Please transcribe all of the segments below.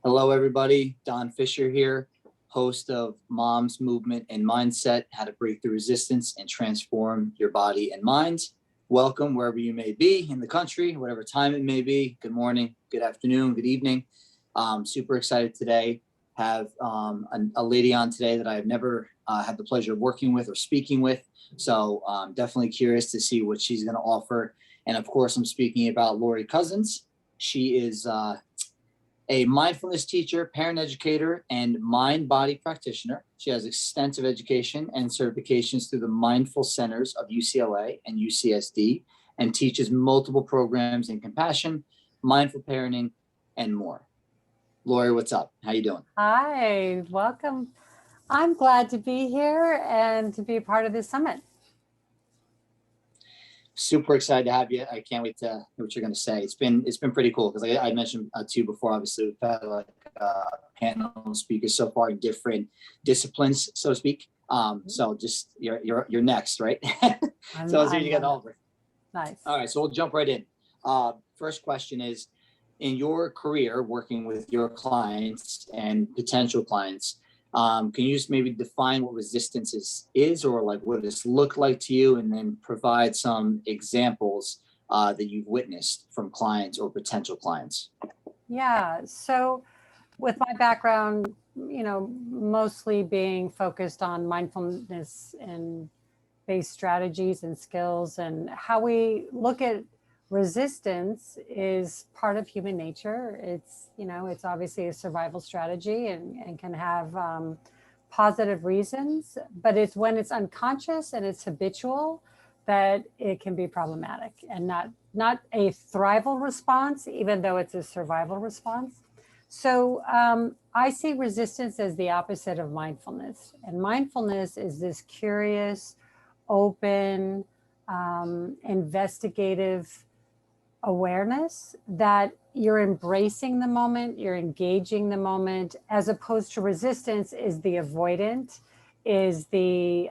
Hello, everybody. Don Fisher here, host of Mom's Movement and Mindset, How to Break Through Resistance and Transform Your Body and Mind. Welcome wherever you may be in the country, whatever time it may be. Good morning, good afternoon, good evening. Super excited today. Have a lady on today that I have never had the pleasure of working with or speaking with. So definitely curious to see what she's going to offer. And of course, I'm speaking about Laurie Cousins. She is a mindfulness teacher, parent educator, and mind-body practitioner. She has extensive education and certifications through the Mindful Centers of UCLA and UCSD, and teaches multiple programs in compassion, mindful parenting, and more. Laurie, what's up? How you doing? Hi, welcome. I'm glad to be here and to be a part of this summit. Super excited to have you. I can't wait to hear what you're going to say. It's been pretty cool because I mentioned to you before, obviously we've had like panel speakers so far in different disciplines, so to speak. So just you're next, right? So I'll see you get over. Nice. All right, so we'll jump right in. First question is, in your career working with your clients and potential clients, can you just maybe define what resistance is or like what it's looked like to you, and then provide some examples that you've witnessed from clients or potential clients? Yeah, so with my background, mostly being focused on mindfulness and based strategies and skills, and how we look at resistance is part of human nature. It's obviously a survival strategy and can have positive reasons, but it's when it's unconscious and it's habitual that it can be problematic and not a thrival response, even though it's a survival response. So I see resistance as the opposite of mindfulness. And mindfulness is this curious, open, investigative awareness that you're embracing the moment, you're engaging the moment, as opposed to resistance is the avoidant, is the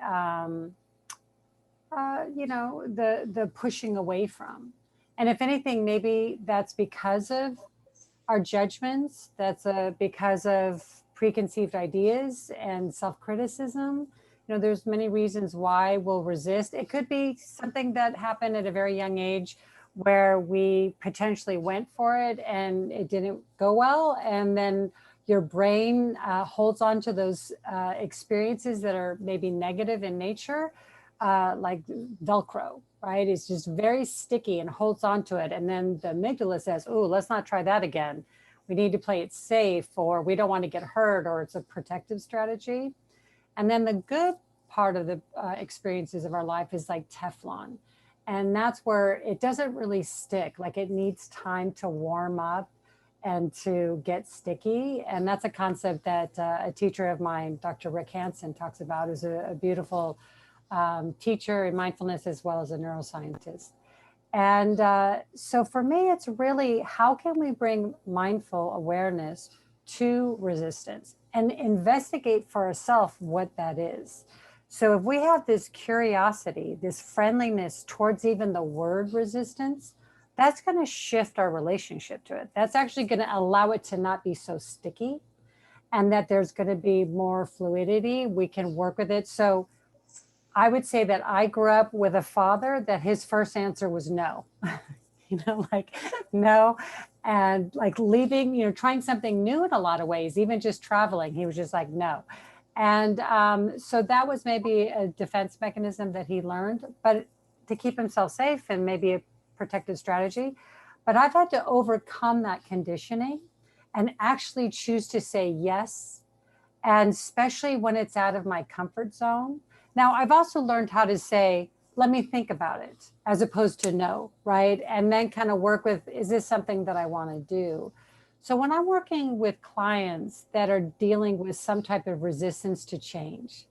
the pushing away from. And if anything, maybe that's because of our judgments, that's because of preconceived ideas and self-criticism. There's many reasons why we'll resist. It could be something that happened at a very young age where we potentially went for it and it didn't go well. And then your brain holds on to those experiences that are maybe negative in nature, like Velcro, right? It's just very sticky and holds on to it. And then the amygdala says, oh, let's not try that again. We need to play it safe, or we don't want to get hurt, or it's a protective strategy. And then the good part of the experiences of our life is like Teflon. And that's where it doesn't really stick. Like it needs time to warm up and to get sticky. And that's a concept that a teacher of mine, Dr. Rick Hansen, talks about, is a beautiful teacher in mindfulness as well as a neuroscientist. And so for me, it's really how can we bring mindful awareness to resistance and investigate for ourselves what that is. So if we have this curiosity, this friendliness towards even the word resistance, that's going to shift our relationship to it. That's actually going to allow it to not be so sticky, and that there's going to be more fluidity. We can work with it. So I would say that I grew up with a father that his first answer was no, like no. And like leaving, trying something new in a lot of ways, even just traveling, he was just like, no. And so that was maybe a defense mechanism that he learned, but to keep himself safe and maybe a protective strategy. But I've had to overcome that conditioning and actually choose to say yes. And especially when it's out of my comfort zone. Now, I've also learned how to say, let me think about it, as opposed to no, right? And then kind of work with, is this something that I want to do? So when I'm working with clients that are dealing with some type of resistance to change,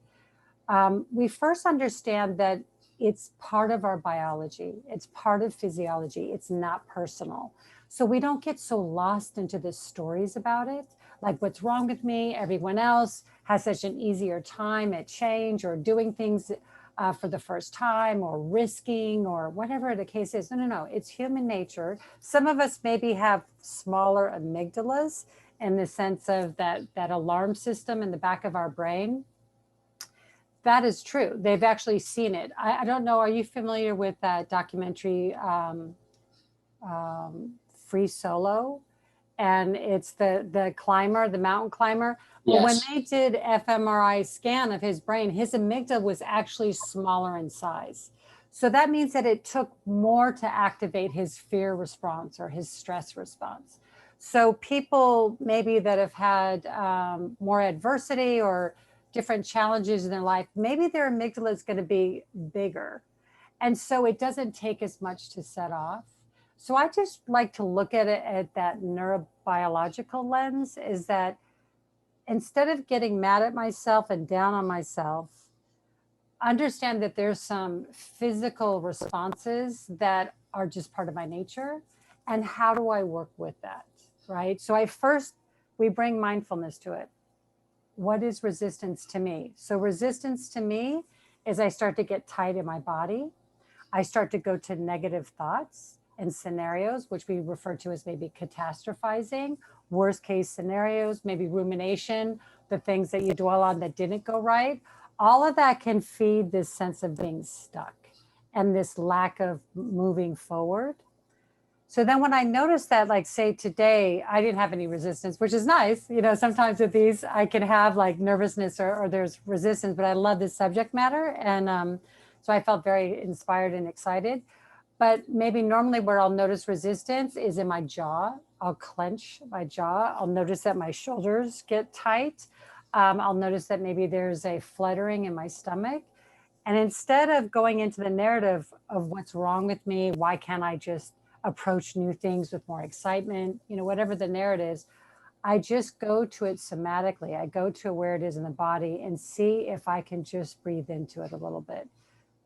we first understand that it's part of our biology. It's part of physiology. It's not personal. So we don't get so lost into the stories about it. Like, what's wrong with me? Everyone else has such an easier time at change or doing things for the first time or risking or whatever the case is. No. It's human nature. Some of us maybe have smaller amygdalas in the sense of that alarm system in the back of our brain. That is true. They've actually seen it. I don't know. Are you familiar with that documentary, Free Solo? And it's the climber, the mountain climber. Well, when Yes. they did fMRI scan of his brain, his amygdala was actually smaller in size. So that means that it took more to activate his fear response or his stress response. So people maybe that have had more adversity or different challenges in their life, maybe their amygdala is going to be bigger. And so it doesn't take as much to set off. So I just like to look at it at that neurobiological lens, is that instead of getting mad at myself and down on myself, understand that there's some physical responses that are just part of my nature. And how do I work with that? Right. So we bring mindfulness to it. What is resistance to me? So resistance to me is I start to get tight in my body. I start to go to negative thoughts and scenarios, which we refer to as maybe catastrophizing, worst case scenarios, maybe rumination, the things that you dwell on that didn't go right. All of that can feed this sense of being stuck and this lack of moving forward. So then when I noticed that, like, say today, I didn't have any resistance, which is nice. You know, sometimes with these, I can have like nervousness or there's resistance, but I love this subject matter. And so I felt very inspired and excited. But maybe normally where I'll notice resistance is in my jaw. I'll clench my jaw. I'll notice that my shoulders get tight. I'll notice that maybe there's a fluttering in my stomach. And instead of going into the narrative of what's wrong with me, why can't I just approach new things with more excitement, you know, whatever the narrative is, I just go to it somatically. I go to where it is in the body and see if I can just breathe into it a little bit.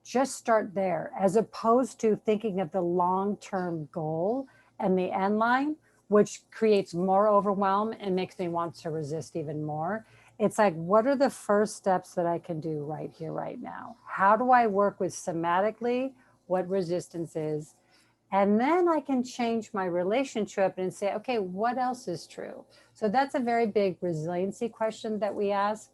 Just start there, as opposed to thinking of the long-term goal and the end line, which creates more overwhelm and makes me want to resist even more. It's like, what are the first steps that I can do right here, right now? How do I work with somatically what resistance is? And then I can change my relationship and say, okay, what else is true? So that's a very big resiliency question that we ask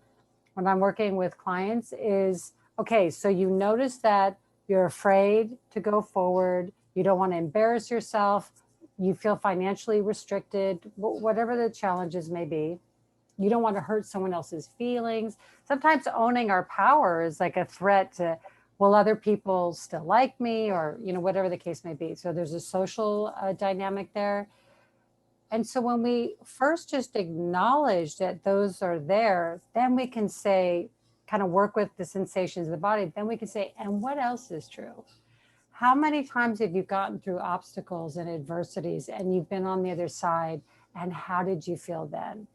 when I'm working with clients is, okay, so you notice that you're afraid to go forward. You don't want to embarrass yourself. You feel financially restricted, whatever the challenges may be. You don't want to hurt someone else's feelings. Sometimes owning our power is like a threat to, will other people still like me, or, you know, whatever the case may be. So there's a social dynamic there. And so when we first just acknowledge that those are there, then we can say, kind of work with the sensations of the body. Then we can say, and what else is true? How many times have you gotten through obstacles and adversities and you've been on the other side? And how did you feel then?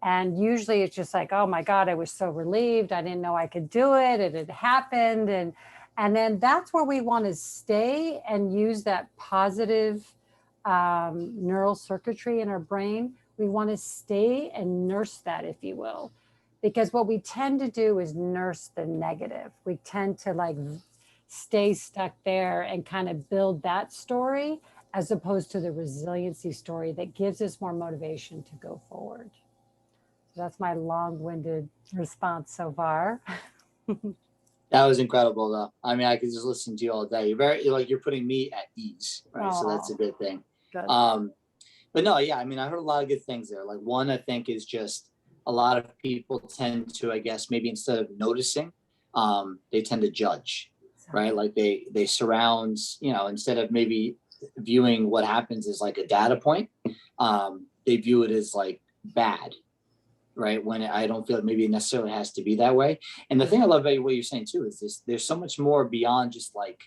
And usually it's just like, oh my God, I was so relieved. I didn't know I could do it. It had happened. And then that's where we want to stay and use that positive neural circuitry in our brain. We want to stay and nurse that, if you will, because what we tend to do is nurse the negative. We tend to like stay stuck there and kind of build that story as opposed to the resiliency story that gives us more motivation to go forward. So that's my long-winded response so far. That was incredible, though. I mean, I could just listen to you all day. You're putting me at ease, right? So that's a good thing. Good. But no, yeah, I mean, I heard a lot of good things there. Like one, I think is just a lot of people tend to, I guess, maybe instead of noticing, they tend to judge, right? Like they surround, you know, instead of maybe viewing what happens as like a data point, they view it as like bad, right? When I don't feel like maybe it necessarily has to be that way. And the thing I love about what you're saying too is this: there's so much more beyond just like,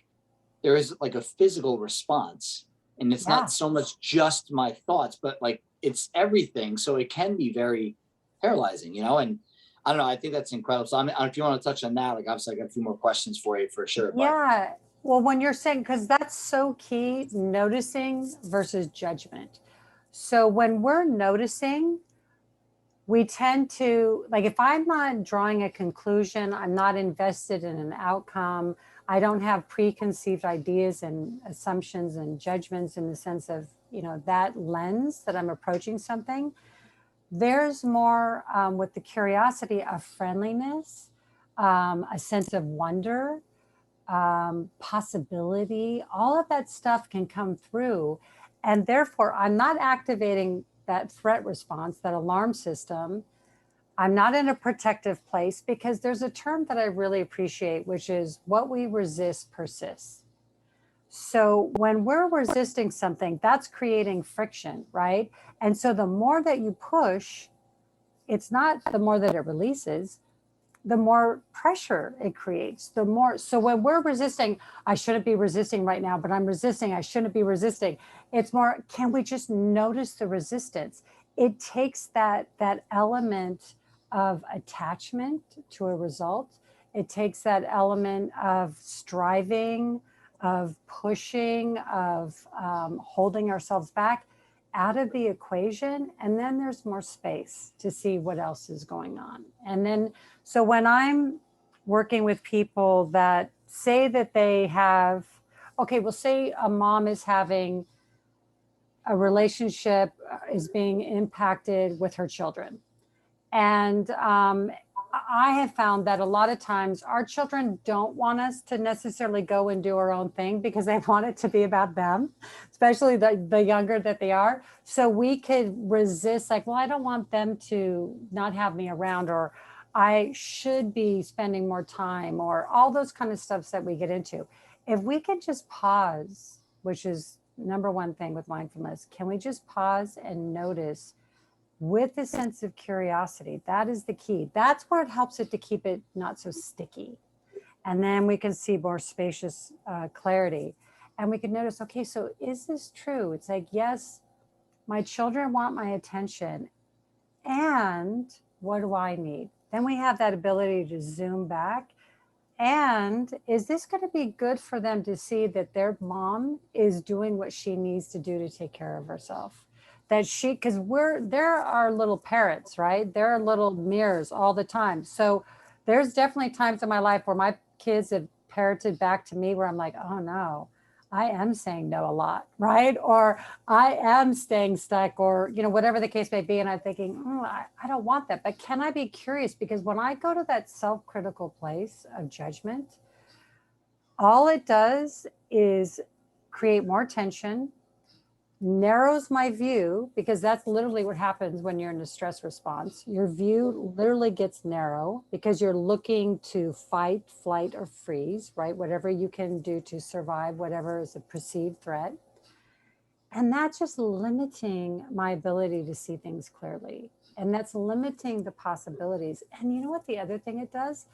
there is like a physical response, and it's not so much just my thoughts, but like it's everything. So it can be very paralyzing, you know. And I don't know, I think that's incredible. So I mean, if you want to touch on that, like obviously I got a few more questions for you for sure. But Yeah. Well, when you're saying, because that's so key, noticing versus judgment. So when we're noticing, we tend to, like, if I'm not drawing a conclusion, I'm not invested in an outcome, I don't have preconceived ideas and assumptions and judgments in the sense of, you know, that lens that I'm approaching something, There's more with the curiosity of friendliness, a sense of wonder, possibility. All of that stuff can come through. And therefore, I'm not activating that threat response, that alarm system. I'm not in a protective place, because there's a term that I really appreciate, which is what we resist persists. So when we're resisting something, that's creating friction, right? And so the more that you push, it's not the more that it releases, the more pressure it creates, the more. So when we're resisting, I shouldn't be resisting right now, but I'm resisting, I shouldn't be resisting. It's more, can we just notice the resistance? It takes that element of attachment to a result. It takes that element of striving, of pushing, of holding ourselves back out of the equation. And then there's more space to see what else is going on. And then, so when I'm working with people that say that they have, okay, we'll say a mom is having a relationship, is being impacted with her children. And I have found that a lot of times our children don't want us to necessarily go and do our own thing, because they want it to be about them, especially the younger that they are. So we could resist, like, well, I don't want them to not have me around, or I should be spending more time, or all those kind of stuffs that we get into. If we can just pause, which is number one thing with mindfulness, can we just pause and notice with a sense of curiosity? That is the key. That's where it helps it to keep it not so sticky. And then we can see more spacious clarity. And we can notice, okay, so is this true? It's like, yes, my children want my attention. And what do I need? Then we have that ability to zoom back. And is this going to be good for them to see that their mom is doing what she needs to do to take care of herself? That she, because they're our little parrots, right? They're little mirrors all the time. So there's definitely times in my life where my kids have parroted back to me where I'm like, oh no, I am saying no a lot, right? Or I am staying stuck, or, whatever the case may be. And I'm thinking, I don't want that. But can I be curious? Because when I go to that self critical place of judgment, all it does is create more tension, narrows my view, because that's literally what happens when you're in a stress response. Your view literally gets narrow because you're looking to fight, flight, or freeze, right? Whatever you can do to survive, whatever is a perceived threat. And that's just limiting my ability to see things clearly. And that's limiting the possibilities. And you know what the other thing it does?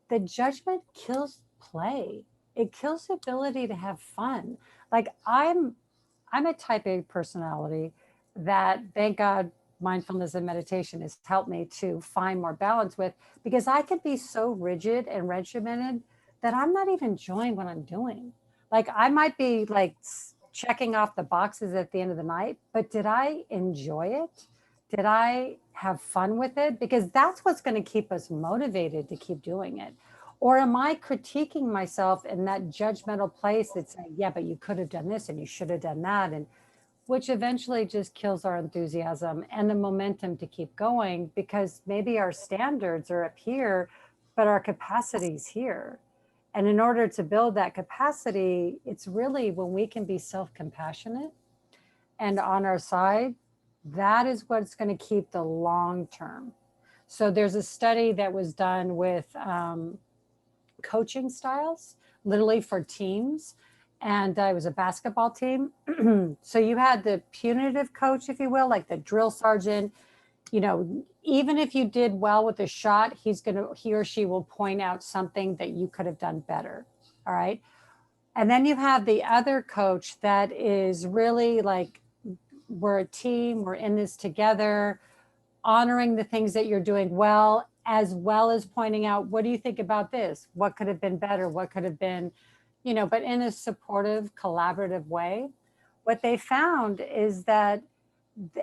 The judgment kills play. It kills the ability to have fun. Like I'm a type A personality that, thank God, mindfulness and meditation has helped me to find more balance with, because I could be so rigid and regimented that I'm not even enjoying what I'm doing. Like I might be like checking off the boxes at the end of the night, but did I enjoy it? Did I have fun with it? Because that's what's going to keep us motivated to keep doing it. Or am I critiquing myself in that judgmental place that's saying, yeah, but you could have done this and you should have done that? And which eventually just kills our enthusiasm and the momentum to keep going, because maybe our standards are up here, but our capacity's here. And in order to build that capacity, it's really when we can be self compassionate and on our side, that is what's going to keep the long term. So there's a study that was done with coaching styles, literally for teams. And it was a basketball team. So you had the punitive coach, if you will, like the drill sergeant. Even if you did well with a shot, he or she will point out something that you could have done better. All right. And then you have the other coach that is really like, we're a team, we're in this together, honoring the things that you're doing well, as well as pointing out, what do you think about this? What could have been better? What could have been, but in a supportive, collaborative way. What they found is that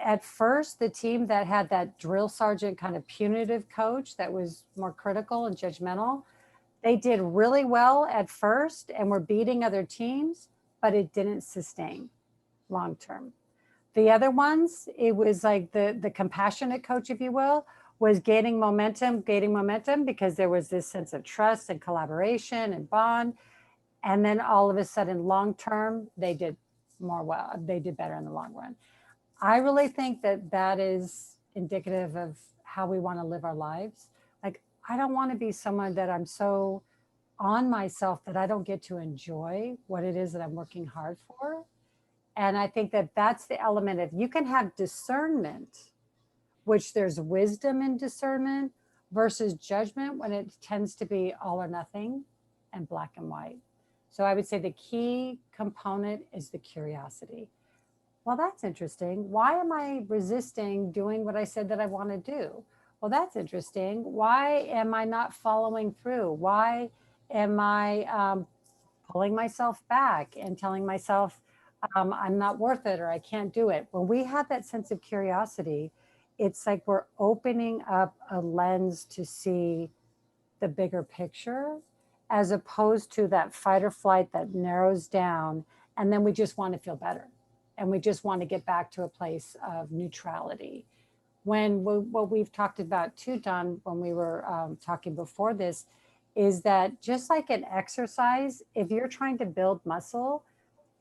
at first, the team that had that drill sergeant kind of punitive coach that was more critical and judgmental, they did really well at first and were beating other teams, but it didn't sustain long term. The other ones, it was like the compassionate coach, if you will, was gaining momentum because there was this sense of trust and collaboration and bond. And then all of a sudden, long term, they did more well. They did better in the long run. I really think that that is indicative of how we want to live our lives. Like, I don't want to be someone that I'm so on myself that I don't get to enjoy what it is that I'm working hard for. And I think that that's the element of you can have discernment, which there's wisdom in discernment versus judgment when it tends to be all or nothing and black and white. So I would say the key component is the curiosity. Well, that's interesting. Why am I resisting doing what I said that I want to do? Well, that's interesting. Why am I not following through? Why am I pulling myself back and telling myself I'm not worth it or I can't do it? When we have that sense of curiosity, it's like we're opening up a lens to see the bigger picture as opposed to that fight or flight that narrows down. And then we just want to feel better and we just want to get back to a place of neutrality. What we've talked about too, Don, when we were talking before this, is that just like an exercise, if you're trying to build muscle,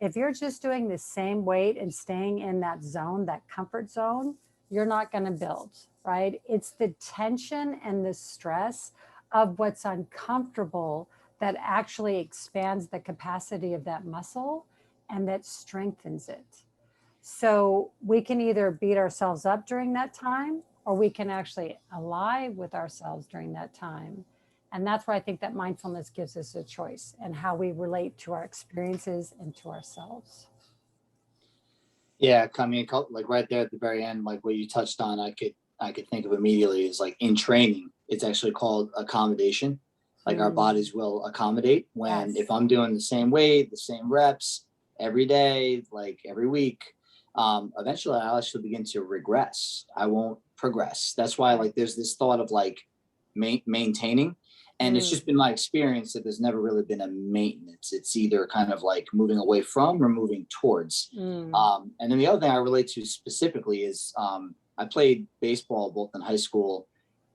if you're just doing the same weight and staying in that zone, that comfort zone, you're not going to build, right? It's the tension and the stress of what's uncomfortable that actually expands the capacity of that muscle and that strengthens it. So we can either beat ourselves up during that time or we can actually ally with ourselves during that time. And that's where I think that mindfulness gives us a choice and how we relate to our experiences and to ourselves. Yeah, I mean, like right there at the very end, like what you touched on, I could think of immediately is like in training, it's actually called accommodation. Like our bodies will accommodate when Yes. if I'm doing the same weight, the same reps every day, like every week, eventually I'll actually begin to regress. I won't progress. That's why like there's this thought of like maintaining. And it's just been my experience that there's never really been a maintenance. It's either kind of like moving away from or moving towards. And then the other thing I relate to specifically is I played baseball both in high school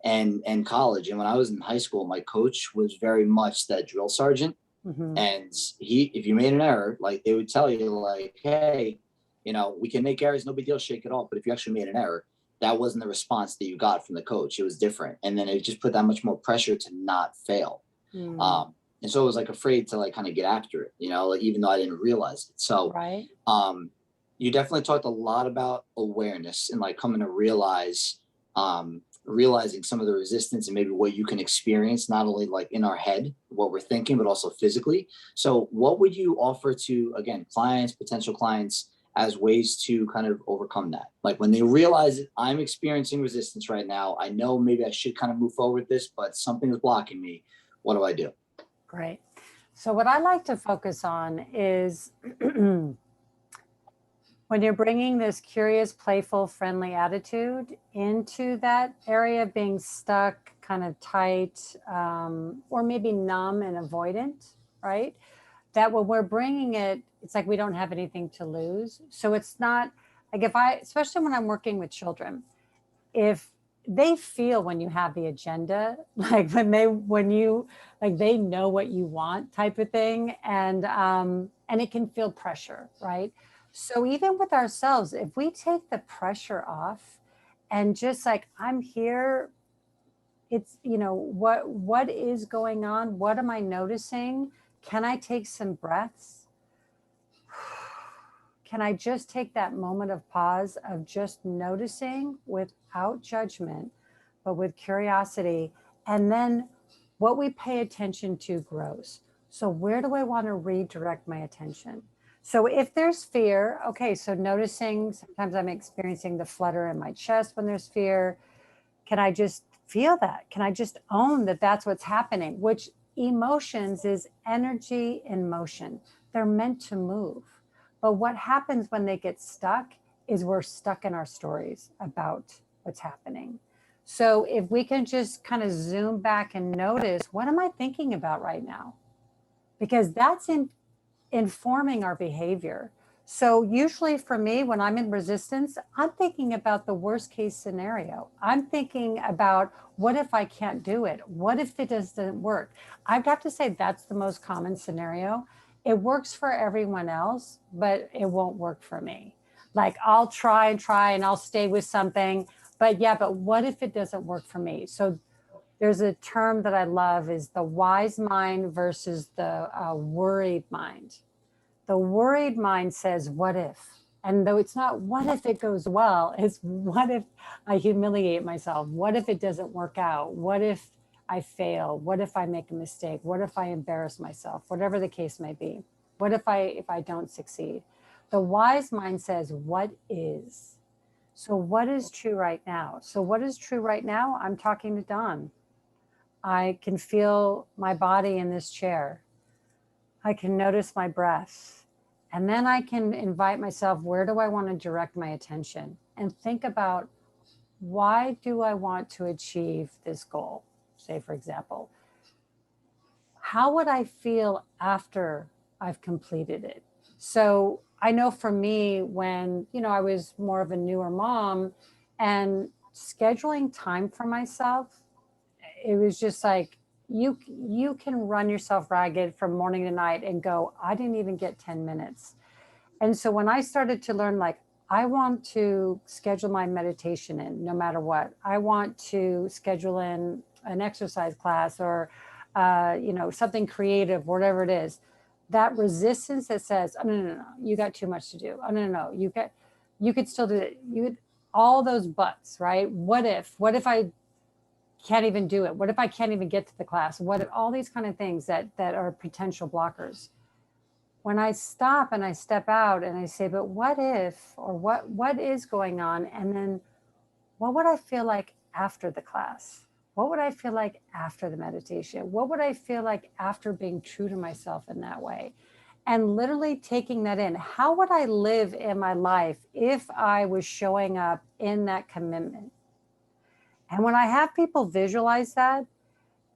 and college. And when I was in high school, my coach was very much that drill sergeant. And if you made an error, like they would tell you like, hey, we can make errors, no big deal, shake it off. But if you actually made an error, that wasn't the response that you got from the coach. It was different. And then it just put that much more pressure to not fail. And so I was like afraid to like kind of get after it, like, even though I didn't realize it. So right. You definitely talked a lot about awareness and like coming to realizing some of the resistance and maybe what you can experience, not only like in our head, what we're thinking, but also physically. So what would you offer to, again, clients, potential clients, as ways to kind of overcome that? Like when they realize I'm experiencing resistance right now, I know maybe I should kind of move forward with this, but something is blocking me. What do I do? Great. So what I like to focus on is when you're bringing this curious, playful, friendly attitude into that area of being stuck, kind of tight, or maybe numb and avoidant, right? That when we're bringing it, it's like we don't have anything to lose. So it's not like especially when I'm working with children, if they feel when you have the agenda, like when you, like they know what you want type of thing. And it can feel pressure, right? So even with ourselves, if we take the pressure off and just like, I'm here, it's, what is going on? What am I noticing? Can I take some breaths? Can I just take that moment of pause of just noticing without judgment, but with curiosity? And then what we pay attention to grows. So where do I want to redirect my attention? So if there's fear, okay, so noticing sometimes I'm experiencing the flutter in my chest when there's fear. Can I just feel that? Can I just own that that's what's happening? Which emotions is energy in motion. They're meant to move. But what happens when they get stuck is we're stuck in our stories about what's happening. So if we can just kind of zoom back and notice, what am I thinking about right now? Because that's informing our behavior. So usually for me, when I'm in resistance, I'm thinking about the worst case scenario. I'm thinking about, what if I can't do it? What if it doesn't work? I'd have to say that's the most common scenario. It works for everyone else, but it won't work for me. Like, I'll try and I'll stay with something, but yeah, but what if it doesn't work for me? So there's a term that I love, is the wise mind versus the worried mind. The worried mind says, what if? And though it's not what if it goes well, it's what if I humiliate myself? What if it doesn't work out? What if I fail? What if I make a mistake? What if I embarrass myself? Whatever the case may be. What if I don't succeed? The wise mind says, what is? So what is true right now? So what is true right now? I'm talking to Don. I can feel my body in this chair. I can notice my breath. And then I can invite myself, where do I want to direct my attention? And think about, why do I want to achieve this goal? Say, for example, how would I feel after I've completed it? So I know for me, when, I was more of a newer mom, and scheduling time for myself, it was just like, you can run yourself ragged from morning to night and go, I didn't even get 10 minutes. And so when I started to learn, like, I want to schedule my meditation in no matter what, I want to schedule in an exercise class, or something creative, whatever it is, that resistance that says, oh, no, you got too much to do, oh, no, you could still do it, all those buts, right? What if I can't even do it? What if I can't even get to the class? What if all these kind of things that are potential blockers? When I stop and I step out and I say, but what if, or what is going on? And then, what would I feel like after the class? What would I feel like after the meditation? What would I feel like after being true to myself in that way? And literally taking that in. How would I live in my life if I was showing up in that commitment? And when I have people visualize that,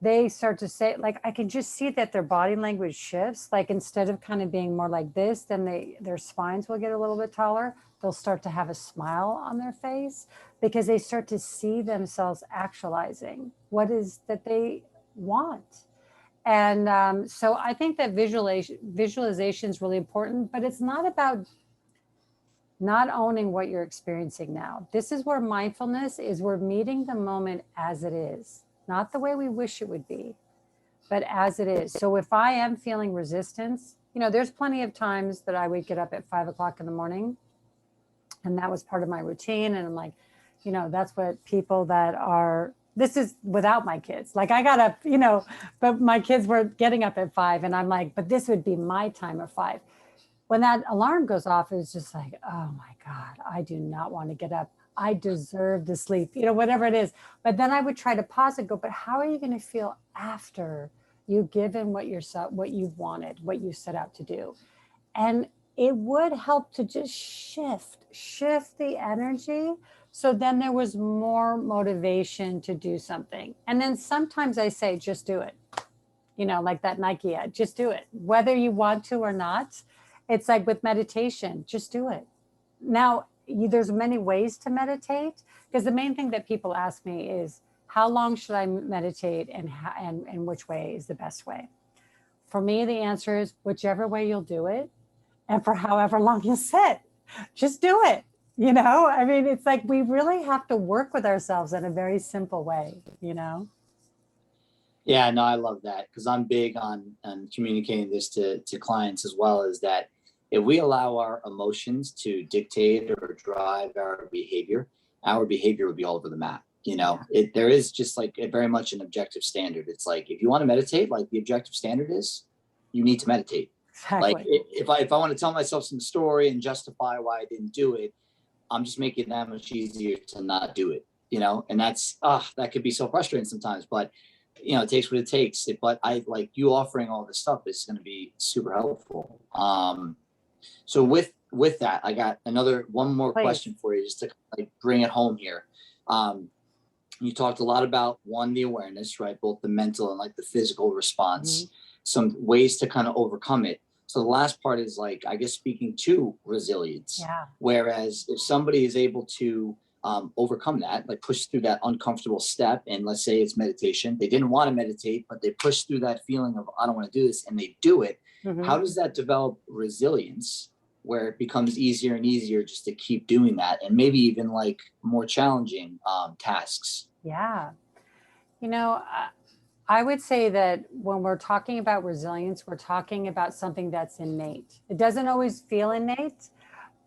they start to say, like, I can just see that their body language shifts. Like, instead of kind of being more like this, then their spines will get a little bit taller. They'll start to have a smile on their face, because they start to see themselves actualizing what is that they want. And so I think that visualization is really important, but it's not about not owning what you're experiencing now. This is where mindfulness is. We're meeting the moment as it is, not the way we wish it would be, but as it is. So if I am feeling resistance, there's plenty of times that I would get up at 5 o'clock in the morning, and that was part of my routine. And I'm like, that's what people that are, this is without my kids. Like, I got up, but my kids were getting up at 5, and I'm like, but this would be my time of 5. When that alarm goes off, it's just like, oh my God, I do not want to get up. I deserve to sleep, whatever it is. But then I would try to pause and go, but how are you going to feel after you've given what you wanted, what you set out to do? And it would help to just shift the energy. So then there was more motivation to do something. And then sometimes I say, just do it. Like that Nike ad, just do it, whether you want to or not. It's like with meditation, just do it. Now, there's many ways to meditate, because the main thing that people ask me is, how long should I meditate, and which way is the best way? For me, the answer is whichever way you'll do it, and for however long you'll sit, just do it. I mean, it's like, we really have to work with ourselves in a very simple way. Yeah, no, I love that, because I'm big on communicating this to clients as well, is that if we allow our emotions to dictate or drive our behavior would be all over the map. There is just like very much an objective standard. It's like, if you want to meditate, like, the objective standard is, you need to meditate. Exactly. Like, if I want to tell myself some story and justify why I didn't do it, I'm just making it that much easier to not do it. And that's that could be so frustrating sometimes, but it takes what it takes. But I like you offering all this stuff is going to be super helpful. So with that, I got one more Please. question for you, just to like bring it home here. You talked a lot about, the awareness, right? Both the mental and like the physical response, some ways to kind of overcome it. So the last part is like, I guess, speaking to resilience. Yeah. Whereas if somebody is able to overcome that, like push through that uncomfortable step, and let's say it's meditation, they didn't want to meditate, but they push through that feeling of, I don't want to do this, and they do it. How does that develop resilience where it becomes easier and easier just to keep doing that, and maybe even like more challenging tasks? Yeah. You know, I would say that when we're talking about resilience, we're talking about something that's innate. It doesn't always feel innate,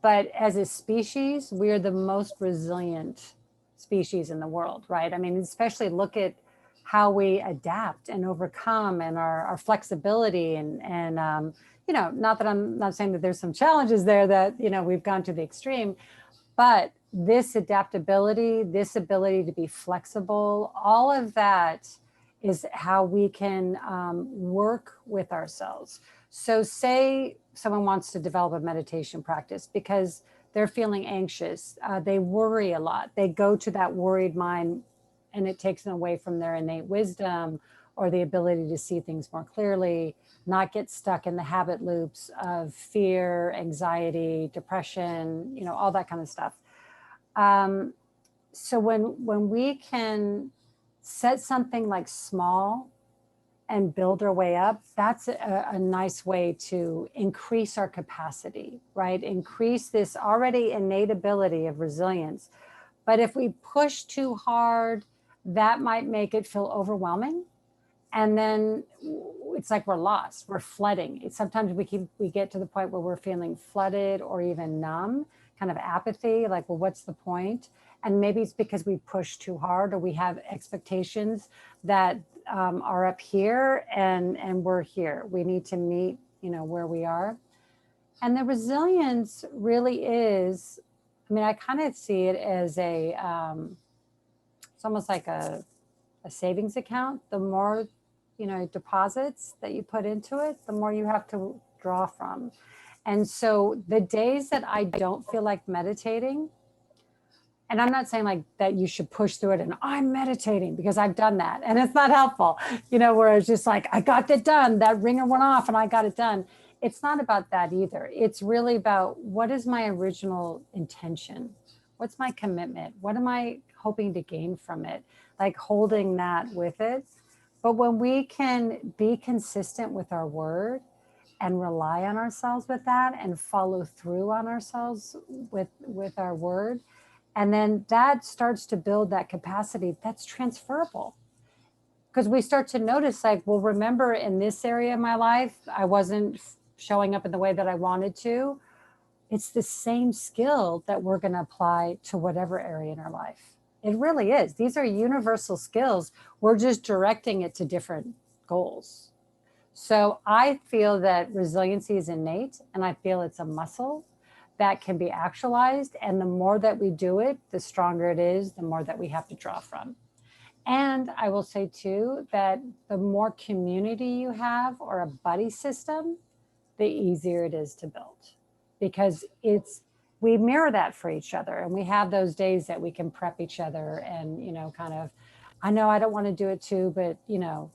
but as a species, we are the most resilient species in the world, right? I mean, especially look at how we adapt and overcome, and our flexibility, and you know, not that I'm not saying that there's some challenges there that, you know, we've gone to the extreme, but this adaptability, this ability to be flexible, all of that is how we can work with ourselves. So, say someone wants to develop a meditation practice because they're feeling anxious, they worry a lot, they go to that worried mind, and it takes them away from their innate wisdom or the ability to see things more clearly, not get stuck in the habit loops of fear, anxiety, depression, you know, all that kind of stuff. So when we can set something like small and build our way up, that's a nice way to increase our capacity, right? Increase this already innate ability of resilience. But if we push too hard, that might make it feel overwhelming. And then it's like we're lost, we're flooding. Sometimes we get to the point where we're feeling flooded or even numb, kind of apathy, like, well, what's the point? And maybe it's because we push too hard, or we have expectations that are up here, and we're here. We need to meet, you know, where we are. And the resilience really is, I mean, I kind of see it as it's almost like a savings account. The more, you know, deposits that you put into it, the more you have to draw from. And so the days that I don't feel like meditating, and I'm not saying like that you should push through it and I'm meditating, because I've done that and it's not helpful, you know, where it's just like, I got it done, that ringer went off and I got it done. It's not about that either. It's really about, what is my original intention? What's my commitment? What am I hoping to gain from it? Like holding that with it. But when we can be consistent with our word and rely on ourselves with that, and follow through on ourselves with our word, and then that starts to build that capacity that's transferable. Because we start to notice, like, well, remember in this area of my life, I wasn't showing up in the way that I wanted to. It's the same skill that we're going to apply to whatever area in our life. It really is. These are universal skills. We're just directing it to different goals. So I feel that resiliency is innate, and I feel it's a muscle that can be actualized. And the more that we do it, the stronger it is, the more that we have to draw from. And I will say too, that the more community you have, or a buddy system, the easier it is to build, because we mirror that for each other, and we have those days that we can prep each other, and, you know, kind of, I know I don't want to do it too, but, you know,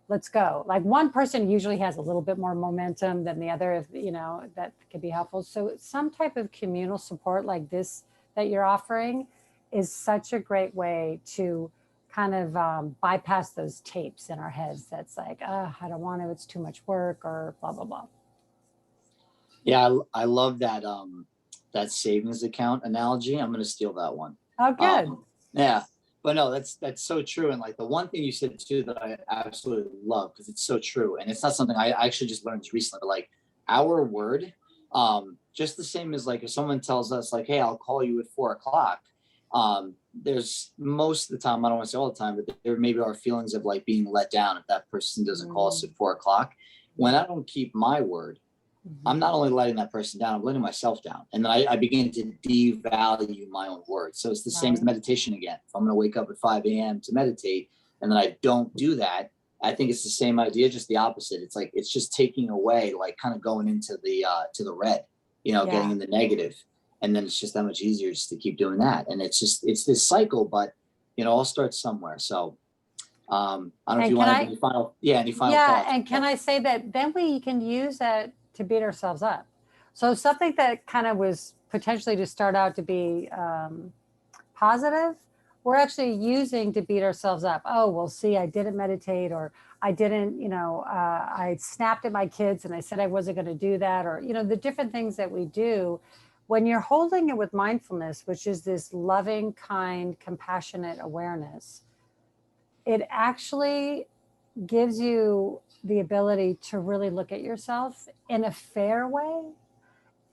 let's go. Like, one person usually has a little bit more momentum than the other, if, you know, that could be helpful. So some type of communal support like this that you're offering is such a great way to kind of bypass those tapes in our heads that's like, oh, I don't want to, it's too much work, or blah blah blah. Yeah, I love that that savings account analogy. I'm going to steal that one. Oh, good. Yeah, but no, that's so true. And like the one thing you said too that I absolutely love, because it's so true, and it's not something I actually just learned recently, but like our word, just the same as like if someone tells us like, hey, I'll call you at 4 o'clock. There's most of the time, I don't want to say all the time, but there maybe are feelings of like being let down if that person doesn't call us at 4 o'clock. When I don't keep my word, I'm not only letting that person down, I'm letting myself down. And then I begin to devalue my own words. So it's the same as meditation again. If I'm going to wake up at 5 a.m. to meditate, and then I don't do that, I think it's the same idea, just the opposite. It's like, it's just taking away, like kind of going into the to the red, you know, getting in the negative. And then it's just that much easier just to keep doing that. And it's this cycle, but, you know, all starts somewhere. So I don't know if you want to have any final thoughts. And can I say that then we can use that to beat ourselves up. So something that kind of was potentially to start out to be positive, we're actually using to beat ourselves up. Oh, well, see, I didn't meditate, or I didn't, I snapped at my kids and I said I wasn't going to do that, or, the different things that we do. When you're holding it with mindfulness, which is this loving, kind, compassionate awareness, it actually gives you the ability to really look at yourself in a fair way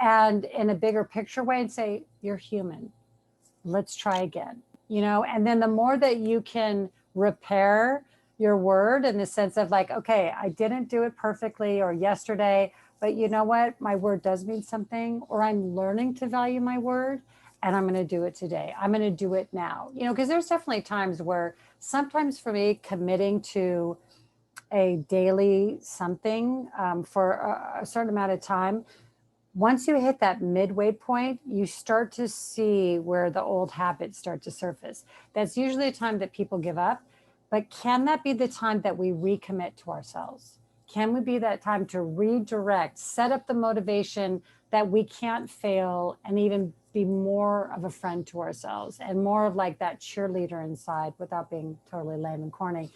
and in a bigger picture way and say, you're human. Let's try again. And then the more that you can repair your word in the sense of like, okay, I didn't do it perfectly or yesterday, but you know what? My word does mean something, or I'm learning to value my word and I'm going to do it today. I'm going to do it now. Because there's definitely times where sometimes for me, committing to a daily something for a certain amount of time, once you hit that midway point, you start to see where the old habits start to surface. That's usually a time that people give up. But can that be the time that we recommit to ourselves? Can we be that time to redirect, set up the motivation that we can't fail, and even be more of a friend to ourselves and more of like that cheerleader inside without being totally lame and corny?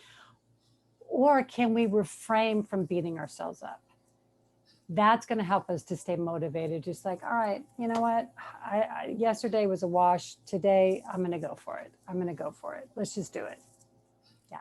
Or can we refrain from beating ourselves up? That's going to help us to stay motivated. Just like, all right, you know what? Yesterday was a wash. Today, I'm going to go for it. I'm going to go for it. Let's just do it. Yeah.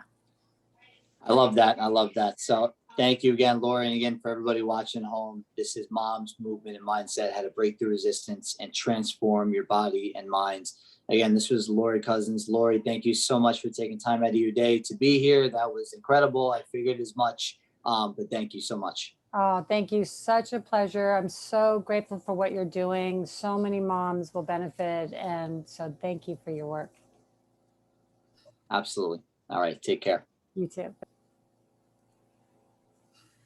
I love that. I love that. So thank you again, Laurie. And again, for everybody watching at home, this is Mom's Movement and Mindset, how to break through resistance and transform your body and minds. Again, this was Laurie Cousins. Laurie, thank you so much for taking time out of your day to be here. That was incredible. I figured as much, but thank you so much. Oh, thank you. Such a pleasure. I'm so grateful for what you're doing. So many moms will benefit. And so thank you for your work. Absolutely. All right. Take care. You too.